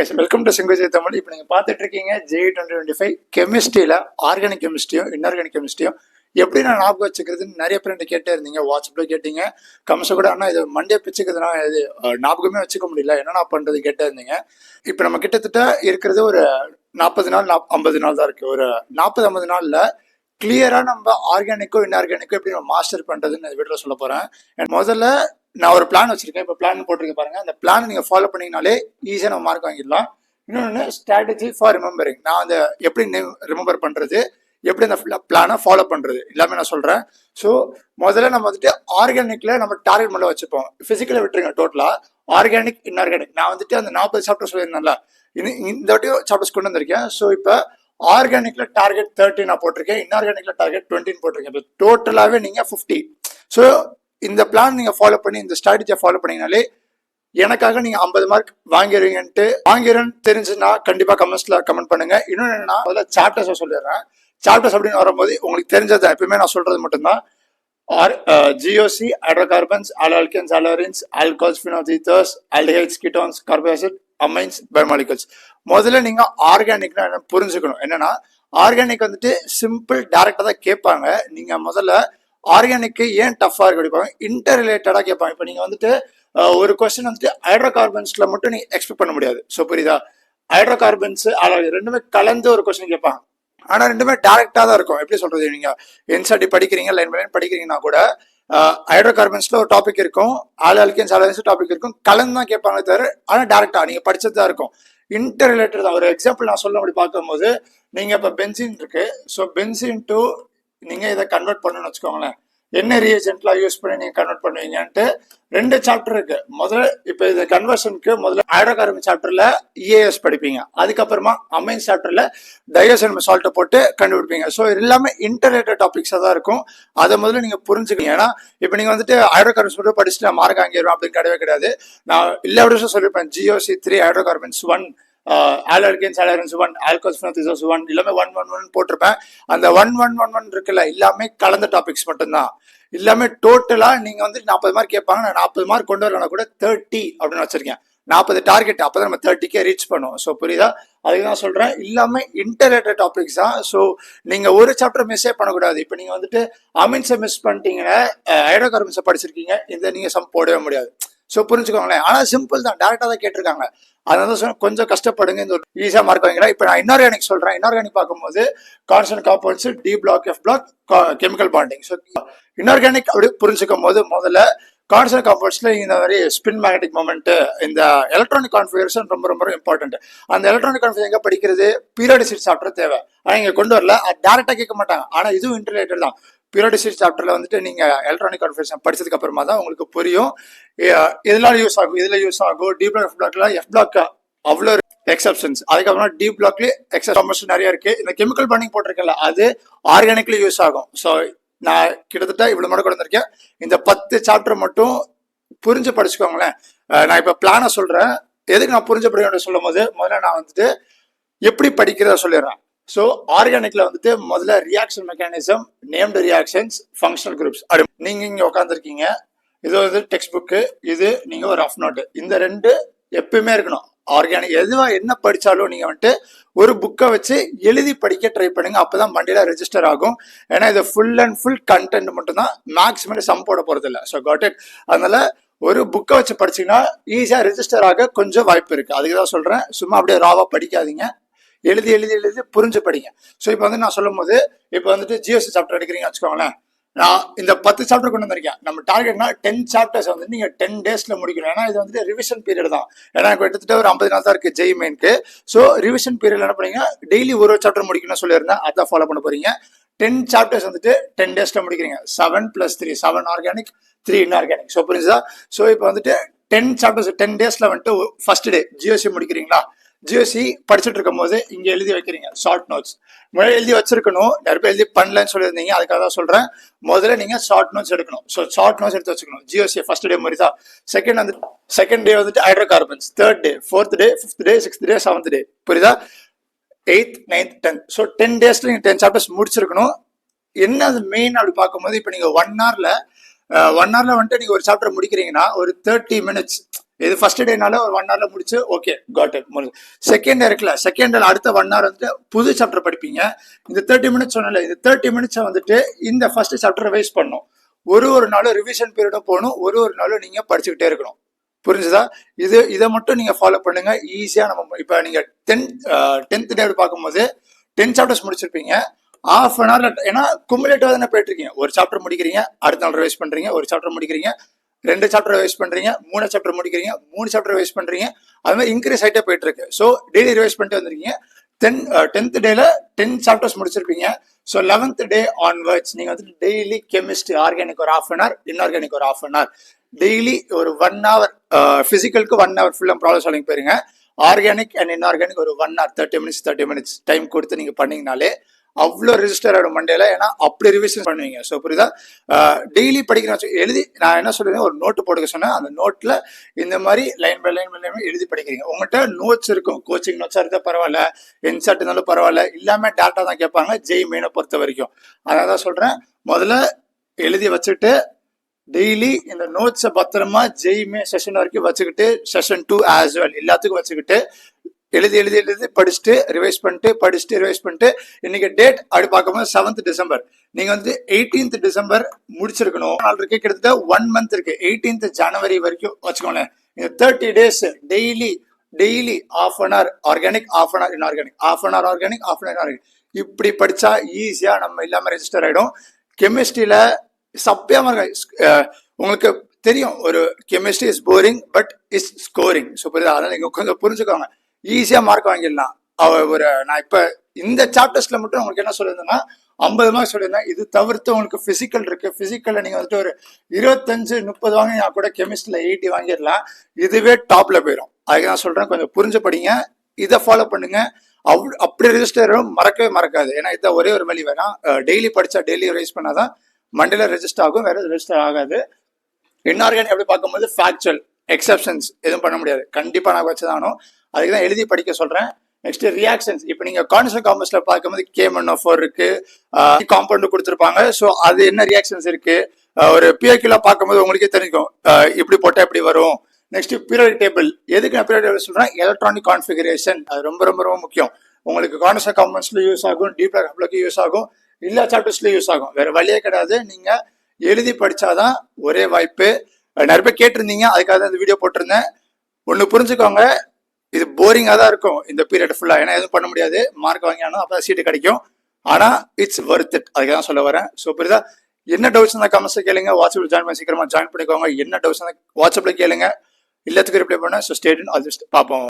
Welcome to சிங்குஜி Tamil. இப்போ நீங்கள் பார்த்துட்டு இருக்கீங்க JE2025 கெமிஸ்ட்ரியில் ஆர்கானிக் கெமிஸ்ட்ரியும் இன்ஆர்கானிக் கெமிஸ்ட்ரியும் எப்படி நான் ஞாபகம் வச்சுக்கிறதுன்னு நிறைய பேர் கேட்டே இருந்தீங்க. வாட்ஸ்அப்பில் கேட்டீங்க, கமெண்ட்ஸ் கூட. ஆனால் இது மண்டே பிச்சுக்குதுன்னா இது ஞாபகமே வச்சுக்க முடியல, என்னென்ன பண்ணுறது கேட்டே இருந்தீங்க. இப்போ நம்ம கிட்டத்தட்ட இருக்கிறது ஒரு 40 நாள் 50 நாள் தான் இருக்குது. ஒரு 40-50 நாளில் கிளியராக நம்ம ஆர்கானிக்கோ இன்ஆர்கானிக்கோ எப்படி நம்ம மாஸ்டர் பண்ணுறதுன்னு வீட்டில் சொல்ல போகிறேன். முதல்ல நான் ஒரு பிளான் வச்சிருக்கேன். இப்போ பிளான் போட்டிருக்க பாருங்க. அந்த பிளான் நீங்கள் ஃபாலோ பண்ணிங்கனாலே ஈஸியாக நம்ம மார்க் வாங்கிடலாம். இன்னொன்று ஸ்ட்ராட்டஜி ஃபார் ரிமெம்பரிங். நான் அந்த எப்படி ரிமெம்பர் பண்ணுறது, எப்படி அந்த பிளானை ஃபாலோ பண்ணுறது எல்லாமே நான் சொல்கிறேன். ஸோ முதல்ல நம்ம வந்துட்டு ஆர்கானிக்கில் நம்ம டார்கெட் மட்டும் வச்சுப்போம். ஃபிசிக்கலை விட்டுருங்க. டோட்டலாக ஆர்கானிக் இன்ஆர்கானிக் நான் வந்துட்டு அந்த 40 சாப்டர்ஸ் சொல்லியிருந்தேன்ல, இந்த வாட்டியும் சாப்டர்ஸ் கொண்டு வந்திருக்கேன். ஸோ இப்போ ஆர்கானிக்ல டார்கெட் 30 நான் போட்டிருக்கேன், இன்ஆர்கானிக்ல டார்கெட் 20 போட்டிருக்கேன். இப்போ டோட்டலாகவே நீங்கள் 50. ஸோ இந்த பிளான் நீங்கள் ஃபாலோ பண்ணி இந்த ஸ்ட்ராட்டஜியை ஃபாலோ பண்ணிங்கனாலே எனக்காக நீங்கள் 50 மார்க் வாங்கிறேன்னு தெரிஞ்சுன்னா கண்டிப்பாக கமெண்ட் பண்ணுங்க. இன்னொன்று என்னன்னா, முதல்ல சாப்டர்ஸை சொல்லிடுறேன். சாப்டர்ஸ் அப்படின்னு வரும்போது உங்களுக்கு தெரிஞ்சது எப்பயுமே நான் சொல்றது மட்டும்தான். GOC, hydrocarbons, alkanes, haloarenes, alcohols, phenols, ethers, aldehydes, ketones, carbohydrate, amines, biomolecules. முதல்ல நீங்க ஆர்கானிக்னா என்ன புரிஞ்சுக்கணும். என்னன்னா, ஆர்கானிக் வந்துட்டு சிம்பிள் டைரக்டா தான் கேட்பாங்க. நீங்க முதல்ல ஆர்கானிக்கு ஏன் டஃபா இருக்கு கேட்பாங்க, இன்டர் ரிலேட்டடா கேட்பாங்க. இப்போ நீங்க வந்துட்டு ஒரு கொஸ்டின் வந்துட்டு ஹைட்ரோகார்பன்ஸ்ல மட்டும் நீங்க எக்ஸ்பெக்ட் பண்ண முடியாது. ஸோ புரியுதா? ஹைட்ரோகார்பன்ஸ் ரெண்டுமே கலந்து ஒரு கொஸ்டின் கேட்பாங்க. ஆனா ரெண்டுமே டைரக்டா தான் இருக்கும். எப்படி சொல்றது, நீங்க என்சிஆர்டி படிக்கிறீங்க, லைன் பை லைன் படிக்கிறீங்கன்னா கூட ஹைட்ரோகார்பன்ஸ்ல ஒரு டாபிக் இருக்கும், ஆல்கேன்ஸ் அலோரின்ஸ் டாபிக் இருக்கும், கலந்து தான் கேட்பாங்க தவிர ஆனா டைரக்டா நீங்க படிச்சது தான் இருக்கும். இன்டர் ரிலேட்டட் தான். ஒரு எக்ஸாம்பிள் நான் சொல்ல அப்படி பார்க்கும்போது, நீங்க இப்ப பென்சின் இருக்கு. ஸோ பென்சின் டு நீங்க இதை கன்வெர்ட் பண்ணணும்னு வச்சுக்கோங்களேன். என்ன ரியேஜென்ட்லாம் யூஸ் பண்ணி நீங்க கன்வெர்ட் பண்ணுவீங்கன்ட்டு 2 சாப்டர் இருக்கு. முதல்ல இப்ப இது கன்வர்ஷனுக்கு முதல்ல ஹைட்ரோகார்பன் சாப்டர்ல EAS படிப்பீங்க. அதுக்கப்புறமா அமைன்ஸ் சாப்டர்ல டையோசைன் சால்ட்டை போட்டு கண்டுபிடிப்பீங்க. ஸோ இது எல்லாமே இன்டர்ரிலேட்டட் டாபிக்ஸா தான் இருக்கும். அதை முதல்ல நீங்க புரிஞ்சுக்கீங்க. ஏன்னா இப்ப நீங்க வந்துட்டு ஹைட்ரோகார்பன்ஸ் மட்டும் படிச்சுட்டு நான் மார்க் வாங்கிடுவேன் அப்படின்னு கிடையாது. நான் எல்லா விஷயம் சொல்லியிருப்பேன். GOC 3, ஹைட்ரோகார்பன்ஸ் 1, ஆல்கேன்ஸ் அலோரின்ஸ் 1, ஆல்கோல்ஸ் ஃபினால்ஸ் 1, எல்லாமே 1 போட்டிருப்பேன். அந்த 1 இருக்குல்ல, எல்லாமே கலந்த டாபிக்ஸ் மட்டும்தான். எல்லாமே டோட்டலா நீங்க வந்து 40 மார்க் கேட்பாங்க. நான் 40 மார்க் கொண்டு வரலன்னா கூட 30 அப்படின்னு வச்சிருக்கேன். 40 டார்கெட், அப்பதான் நம்ம 30க்கே ரீச் பண்ணுவோம். ஸோ புரியுதா? அதுக்கு தான் சொல்றேன், எல்லாமே இன்டர்ரிலேட்டட் டாபிக்ஸ் தான். ஸோ நீங்க ஒரு சாப்டர் மிஸ்ஸே பண்ணக்கூடாது. இப்போ நீங்க வந்துட்டு அமின்ஸை மிஸ் பண்ணிட்டீங்கன்னா ஹைட்ரோகார்பன்ஸை படிச்சிருக்கீங்க, இந்த நீங்க சம் போடவே முடியாது. ஸோ புரிஞ்சுக்கோங்களேன். ஆனால் சிம்பிள் தான், டேரக்டா தான் கேட்டிருக்காங்க. அதனால கொஞ்சம் கஷ்டப்படுங்க, இந்த ஒரு ஈஸியா மார்க் வாங்கிக்கலாம். இப்போ நான் இன்ஆர்கானிக் சொல்றேன். இன்ஆர்கானிக் பார்க்கும்போது constant compounds, D block, F block, chemical bonding. So inorganic அப்படி புரிஞ்சுக்கும் போது முதல்ல கான்ஸ்டன்ட் காம்பவுண்ட்ஸ்ல இந்த மாதிரி ஸ்பின் மேக்னெட்டிக் மொமெண்ட், இந்த எலக்ட்ரானிக் கான்ஃபிகரேஷன் ரொம்ப ரொம்ப இம்பார்ட்டன்ட். அந்த எலக்ட்ரானிக் கான்ஃபிகரேஷன் எங்க படிக்கிறது, பீரியாடிசிட்டி சாப்டர் தேவை. ஆனா இங்க கொண்டு வரல, அது டேரக்டா கேட்க மாட்டாங்க. ஆனா இதுவும் இன்டர்ரிலேட்டட் தான். பீரியாடிசிட்டி சாப்டர்ல வந்துட்டு நீங்க எலக்ட்ரானிக் கான்ஃபிகரேஷன் படிச்சதுக்கு அப்புறமா தான் உங்களுக்கு புரியும் இதெல்லாம் யூஸ் ஆகும், இதுல யூஸ் ஆகும். D block, F blockல F block அவ்வளோ எக்ஸப்ஷன்ஸ். அதுக்கப்புறம் D blockல எக்ஸப்ஷன்ஸ் நிறைய இருக்கு. இந்த கெமிக்கல் பாண்டிங் போட்டிருக்கல, அது ஆர்கானிக்ல யூஸ் ஆகும். ஸோ நான் கிட்டத்தட்ட இவ்வளவு மட்டும் கொண்டு வந்திருக்கேன். இந்த 10 சாப்டர் மட்டும் புரிஞ்சு படிச்சுக்கோங்களேன். நான் இப்ப பிளான சொல்றேன். எதுக்கு நான் புரிஞ்சு படிக்க சொல்லும் போது, முதல்ல நான் வந்துட்டு எப்படி படிக்கிறத சொல்லிடுறேன். ஸோ ஆர்கானிக்ல வந்துட்டு முதல்ல reaction mechanism, named reactions, functional groups. நீங்க இங்க உட்காந்துருக்கீங்க, இது வந்து டெக்ஸ்ட் புக்கு, இது நீங்க ஒரு ரஃப் நோட்டு. இந்த 2 எப்பயுமே இருக்கணும். ஆர்கானிக் எதுவா என்ன படிச்சாலும் நீங்க வந்துட்டு ஒரு புக்கை வச்சு எழுதி படிக்க ட்ரை பண்ணுங்க. அப்பதான் மண்டியில ரெஜிஸ்டர் ஆகும். ஏன்னா இது ஃபுல் அண்ட் ஃபுல் கண்டென்ட் மட்டும் தான், மேக்ஸிமம் சம் போட போறது இல்லை. So got it. அதனால ஒரு புக்கை வச்சு படிச்சீங்கன்னா ஈஸியா ரெஜிஸ்டர் ஆக கொஞ்சம் வாய்ப்பு இருக்கு. அதுக்கு தான் சொல்றேன், சும்மா அப்படியே ராவா படிக்காதீங்க, எழுதி எழுதி எழுதி புரிஞ்சு படிங்க. ஸோ இப்போ வந்து நான் சொல்லும் போது, இப்போ வந்துட்டு GOC சாப்டர் எடுக்கிறீங்கன்னு வச்சுக்கோங்களேன். நான் இந்த 10 சாப்டர் கொண்டு வந்திருக்கேன். நம்ம டார்கெட்னா 10 சாப்டர்ஸ் வந்து நீங்க 10 டேஸ்ல முடிக்கணும். ஏன்னா இது வந்துட்டு ரிவிஷன் பீரியட் தான். ஏன்னா கிட்டத்தட்ட ஒரு 50 நாள் தான் இருக்கு JEE மெயின்க்கு. ஸோ ரிவிஷன் பீரியட் என்ன பண்ணீங்க, டெய்லி ஒரு சாப்டர் முடிக்கணும்னு சொல்லியிருந்தேன். அதான் ஃபாலோ பண்ண போறீங்க. 10 சாப்டர்ஸ் வந்துட்டு 10 டேஸ்ல முடிக்கிறீங்க. 7 + 3, 7 ஆர்கானிக், 3 இன்ஆர்கானிக். ஸோ புரிஞ்சுதா? ஸோ இப்போ வந்துட்டு 10 சாப்டர்ஸ் 10 டேஸ்ல வந்துட்டு ஃபர்ஸ்ட் டே GOC முடிக்கிறீங்களா? GOC படிச்சுட்டு இருக்கும் போது இங்க எழுதி வைக்கிறீங்க ஷார்ட் நோட்ஸ். முதல்ல எழுதி வச்சிருக்கணும். நிறைய பேர் எழுதி பண்ணலன்னு சொல்லியிருந்தீங்க, அதுக்காக தான் சொல்றேன். முதல்ல நீங்க ஷார்ட் நோட்ஸ் எடுக்கணும். ஸோ ஷார்ட் நோட்ஸ் எடுத்து வச்சுக்கணும். GOC ஃபர்ஸ்ட் டே மாதிரி தான். செகண்ட் டே வந்துட்டு ஹைட்ரோகார்பன்ஸ், 3rd டே, 4th டே, 5th டே, 6th டே, 7th டே. புரியுதா? 8th, 9th, 10th. ஸோ 10 டேஸ்ல நீங்க 10 சாப்டர்ஸ் முடிச்சிருக்கணும். என்ன அது மெயின் அப்படி பார்க்கும்போது, இப்போ நீங்க 1 hourல வந்துட்டு நீங்க ஒரு சாப்டர் முடிக்கிறீங்கன்னா ஒரு 30 minutes இது ஃபர்ஸ்ட் டேனால ஒரு 1 ஹவர்ல முடிச்சு ஓகே காட் இட் முடிஞ்சு. செகண்ட் இருக்குல்ல, செகண்ட் டே அடுத்த 1 ஹவர் வந்துட்டு புது சாப்டர் படிப்பீங்க. இந்த 30 மினிட்ஸ் சொன்னல, இந்த 30 மினிட்ஸ் வந்துட்டு இந்த ஃபர்ஸ்ட் சாப்டர் ரிவைஸ் பண்ணும். ஒரு நாளும் ரிவிஷன் பீரியடும் போகணும், ஒரு நாளும் நீங்க படிச்சுக்கிட்டே இருக்கணும். புரிஞ்சுதா? இதை மட்டும் நீங்க ஃபாலோ பண்ணுங்க. ஈஸியா நம்ம இப்ப நீங்க 10th டே பார்க்கும்போது 10 சாப்டர்ஸ் முடிச்சிருப்பீங்க. ½ அன் ஹவர்ல, ஏன்னா குமுலேட்டிவா தானே போயிட்டு இருக்கீங்க. ஒரு சாப்டர் முடிக்கிறீங்க, அடுத்த நாள் ரிவைஸ் பண்றீங்க, ஒரு சாப்டர் முடிக்கிறீங்க, 2 சாப்டர் ரிவைஸ் பண்றீங்க, 3 சாப்டர் முடிக்கிறீங்க, 3 சாப்டர் ரிவைஸ் பண்றீங்க. அது மாதிரி இன்க்ரீஸ் ஆகிட்டே போயிட்டு இருக்கு. ஸோ டெய்லி ரிவைஸ் பண்ணிட்டு வந்திருக்கீங்க. 10th டேல 10 சாப்டர்ஸ் முடிச்சிருப்பீங்க. ஸோ 11th டே ஆன்வர்ட்ஸ் நீங்க வந்து டெய்லி கெமிஸ்ட்ரி ஆர்கானிக் ஒரு ½ அன் ஹவர், இன்ஆர்கானிக் ஒரு ½ அன் ஹவர், டெய்லி ஒரு 1 ஹவர், பிசிக்கலுக்கு 1 ஹவர் ஃபுல்லா ப்ராப்ளம் சால்விங் போயிருங்க. ஆர்கானிக் அண்ட் இன்ஆர்கானிக் ஒரு 1 ஹவர் 30 மினிட்ஸ் டைம் கொடுத்து நீங்க பண்ணீங்கனாலே அவ்வளோ ரெஜிஸ்டர் ஆகிடும் மண்டேல. ஏன்னா அப்படி ரிவிஷன் பண்ணுவீங்க. ஸோ புரியுதா? டெய்லி படிக்கிறேன் எழுதி நான் என்ன சொல்றேன், ஒரு நோட்டு போட்டுக்க சொன்னேன். அந்த நோட்ல இந்த மாதிரி லைன் பை லைன் எழுதி படிக்கிறீங்க. உங்கள்கிட்ட நோட்ஸ் இருக்கும், கோச்சிங் நோட்ஸா இருந்தால் பரவாயில்ல, என்சாட் இருந்தாலும் பரவாயில்ல, இல்லாம டேட்டா தான் கேட்பாங்க ஜெய் மெயினை பொறுத்த வரைக்கும். அதான் சொல்றேன், முதல்ல எழுதி வச்சுட்டு டெய்லி இந்த நோட்ஸை பத்திரமா ஜெய்மே செஷன் வரைக்கும் வச்சுக்கிட்டு, செஷன் 2 ஆஸ் வெல் எல்லாத்துக்கும் வச்சுக்கிட்டு எழுதி படிச்சுட்டு ரிவைஸ் பண்ணிட்டு இன்னைக்கு டேட் அப்படி பார்க்கும்போது 7th டிசம்பர். நீங்க வந்து 18th டிசம்பர் முடிச்சிருக்கணும். நாள் இருக்கு, கிட்டத்தட்ட 1 மந்த் இருக்கு. 18th ஜனவரி வரைக்கும் வச்சுக்கோங்களேன். இந்த 30 days daily ½ an hour organic, ½ an hour inorganic, ½ an hour organic, ½ an hour inorganic, இப்படி படிச்சா ஈஸியா நம்ம இல்லாம ரெஜிஸ்டர் ஆயிடும். கெமிஸ்ட்ரியில சப்பியாம உங்களுக்கு தெரியும், ஒரு chemistry is boring but is scoring. So புரியுதா? அதனால நீங்க கொஞ்சம் புரிஞ்சுக்கோங்க, ஈஸியா மார்க் வாங்கிடலாம். நான் இப்ப இந்த சாப்டர்ஸ்ல மட்டும் உங்களுக்கு என்ன சொல்லியிருந்தேன்னா 50 மார்க் சொல்லியிருந்தேன். இது தவிர்த்து உங்களுக்கு பிசிக்கல் இருக்கு. பிசிக்கல்ல நீங்க வந்துட்டு ஒரு 25-30 வாங்கினா கூட கெமிஸ்ட்ரியில 80 வாங்கிடலாம். இதுவே டாப்ல போயிடும். அதுக்கு நான் சொல்றேன், கொஞ்சம் புரிஞ்சு படிங்க, இதை ஃபாலோ பண்ணுங்க. அப்படி ரெஜிஸ்டர் மறக்கவே மறக்காது. ஏன்னா இதான் ஒரே ஒரு வழி. வேணா டெய்லி படிச்சா டெய்லி ரைஸ் பண்ணாதான் மண்டேல ரெஜிஸ்டர் ஆகும், வேற ரெஜிஸ்டர் ஆகாது. இன்ஆர்கானிக் அப்படி பார்க்கும்போது ஃபேக்சுவல் எக்ஸப்ஷன்ஸ் எதுவும் பண்ண முடியாது, கண்டிப்பா நான் வச்சுதானோ. அதுக்கு தான் எழுதி படிக்க சொல்றேன். Next reactions. இப்போ நீங்க கான்ஸ்டன்ட் காம்பவுண்ட்ஸ்ல பார்க்கும்போது KMnO4 இருக்கு, காம்பவுண்ட் கொடுத்துருப்பாங்க. ஸோ அது என்ன ரியாக்ஷன்ஸ் இருக்கு, ஒரு பிஓக்யூல பார்க்கும்போது உங்களுக்கே தெரிஞ்சுக்கும், இப்படி போட்டா எப்படி வரும். Next periodic table. எதுக்கு நான் பீரியாடிக் டேபிள் சொல்றேன், எலக்ட்ரானிக் கான்ஃபிகரேஷன். அது ரொம்ப ரொம்ப ரொம்ப முக்கியம். உங்களுக்கு கான்ஸ்டன்ட் காம்பவுண்ட்ஸ்ல யூஸ் ஆகும், டீப் லாப்லக்கு யூஸ் ஆகும், எல்லா சாப்டர்ஸ்லயும் யூஸ் ஆகும். வேற வழியே கிடையாது. நீங்க எழுதி படிச்சாதான் ஒரே வாய்ப்பு. நிறைய பேர் கேட்டிருந்தீங்க, அதுக்காக தான் இந்த வீடியோ போட்டிருந்தேன். ஒன்னு புரிஞ்சுக்கோங்க, இது போரிங்கா தான் இருக்கும் இந்த பீரியட் ஃபுல்லா. ஏன்னா எதுவும் பண்ண முடியாது, மார்க் வாங்கினாலும் அப்பதான் சீட்டு கிடைக்கும். ஆனா இட்ஸ் வொர்த் இட், அதுக்கு தான் சொல்ல வரேன். ஸோ புரியுதா? என்ன டவுட்ஸ் இருந்தால் கமெண்ட்ஸ் கேளுங்க. வாட்ஸ்அப்ல ஜாயின் பண்ணி சீக்கிரமா ஜாயின் பண்ணிக்கோங்க. என்ன டவுட்ஸ் இருந்தால் வாட்ஸ்அப்ல கேளுங்க, எல்லாத்துக்கும் ரிப்ளை பண்ண. So stay tuned, all the best, பார்ப்போம்.